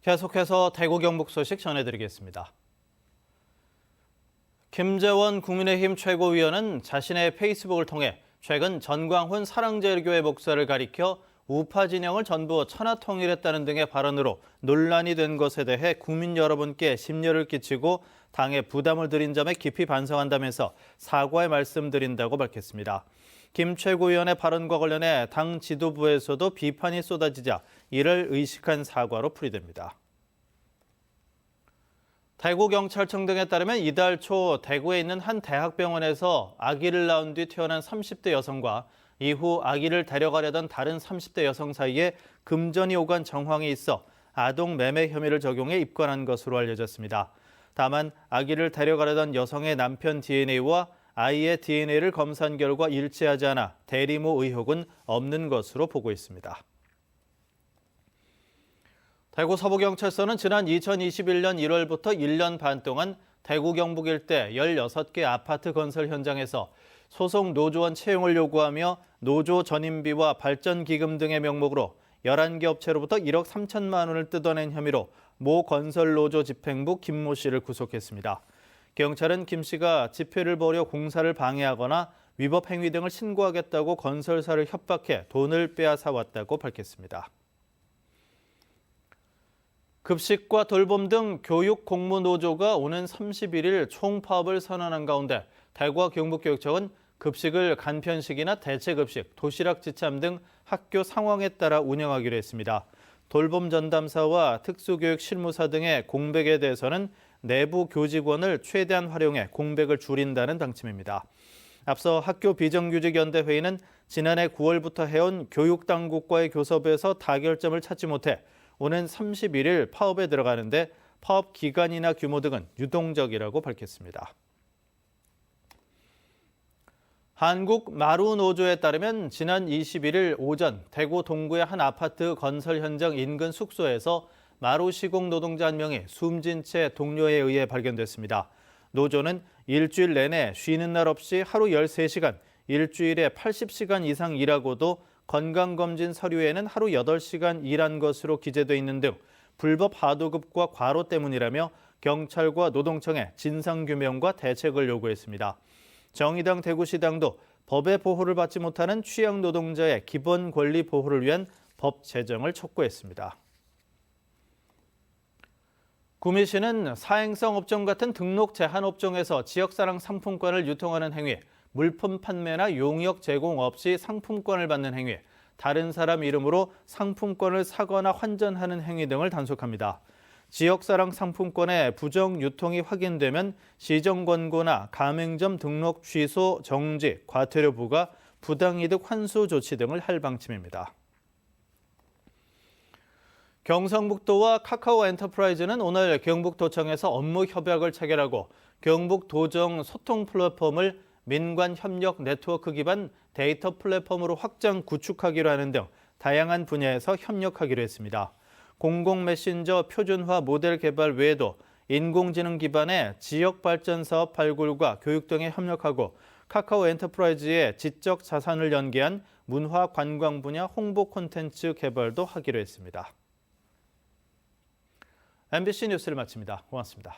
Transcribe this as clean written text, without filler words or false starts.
계속해서 대구 경북 소식 전해드리겠습니다. 김재원 국민의힘 최고위원은 자신의 페이스북을 통해 최근 전광훈 사랑제일교회 목사를 가리켜 우파 진영을 전부 천하통일했다는 등의 발언으로 논란이 된 것에 대해 국민 여러분께 심려를 끼치고 당에 부담을 드린 점에 깊이 반성한다면서 사과의 말씀드린다고 밝혔습니다. 김 최고위원의 발언과 관련해 당 지도부에서도 비판이 쏟아지자 이를 의식한 사과로 풀이됩니다. 대구경찰청 등에 따르면 이달 초 대구에 있는 한 대학병원에서 아기를 낳은 뒤 태어난 30대 여성과 이후 아기를 데려가려던 다른 30대 여성 사이에 금전이 오간 정황이 있어 아동 매매 혐의를 적용해 입건한 것으로 알려졌습니다. 다만 아기를 데려가려던 여성의 남편 DNA와 아이의 DNA를 검사한 결과 일치하지 않아 대리모 의혹은 없는 것으로 보고 있습니다. 대구 서부경찰서는 지난 2021년 1월부터 1년 반 동안 대구 경북 일대 16개 아파트 건설 현장에서 소속 노조원 채용을 요구하며 노조 전임비와 발전기금 등의 명목으로 11개 업체로부터 1억 3천만 원을 뜯어낸 혐의로 모 건설노조 집행부 김모 씨를 구속했습니다. 경찰은 김 씨가 집회를 벌여 공사를 방해하거나 위법 행위 등을 신고하겠다고 건설사를 협박해 돈을 빼앗아 왔다고 밝혔습니다. 급식과 돌봄 등 교육 공무 노조가 오는 31일 총파업을 선언한 가운데 대구와 경북교육청은 급식을 간편식이나 대체급식, 도시락 지참 등 학교 상황에 따라 운영하기로 했습니다. 돌봄 전담사와 특수교육 실무사 등의 공백에 대해서는 내부 교직원을 최대한 활용해 공백을 줄인다는 방침입니다. 앞서 학교 비정규직연대회의는 지난해 9월부터 해온 교육당국과의 교섭에서 타결점을 찾지 못해 오는 31일 파업에 들어가는데 파업 기간이나 규모 등은 유동적이라고 밝혔습니다. 한국마루노조에 따르면 지난 21일 오전 대구 동구의 한 아파트 건설 현장 인근 숙소에서 마루 시공 노동자 한 명이 숨진 채 동료에 의해 발견됐습니다. 노조는 일주일 내내 쉬는 날 없이 하루 13시간, 일주일에 80시간 이상 일하고도 건강검진 서류에는 하루 8시간 일한 것으로 기재돼 있는 등 불법 하도급과 과로 때문이라며 경찰과 노동청에 진상규명과 대책을 요구했습니다. 정의당 대구시당도 법의 보호를 받지 못하는 취약 노동자의 기본 권리 보호를 위한 법 제정을 촉구했습니다. 구미시는 사행성 업종 같은 등록 제한 업종에서 지역사랑 상품권을 유통하는 행위, 물품 판매나 용역 제공 없이 상품권을 받는 행위, 다른 사람 이름으로 상품권을 사거나 환전하는 행위 등을 단속합니다. 지역사랑 상품권의 부정 유통이 확인되면 시정권고나 가맹점 등록 취소, 정지, 과태료 부과, 부당이득 환수 조치 등을 할 방침입니다. 경상북도와 카카오 엔터프라이즈는 오늘 경북도청에서 업무 협약을 체결하고 경북도정 소통 플랫폼을 민관 협력 네트워크 기반 데이터 플랫폼으로 확장 구축하기로 하는 등 다양한 분야에서 협력하기로 했습니다. 공공 메신저 표준화 모델 개발 외에도 인공지능 기반의 지역 발전 사업 발굴과 교육 등에 협력하고 카카오 엔터프라이즈의 지적 자산을 연계한 문화 관광 분야 홍보 콘텐츠 개발도 하기로 했습니다. MBC 뉴스를 마칩니다. 고맙습니다.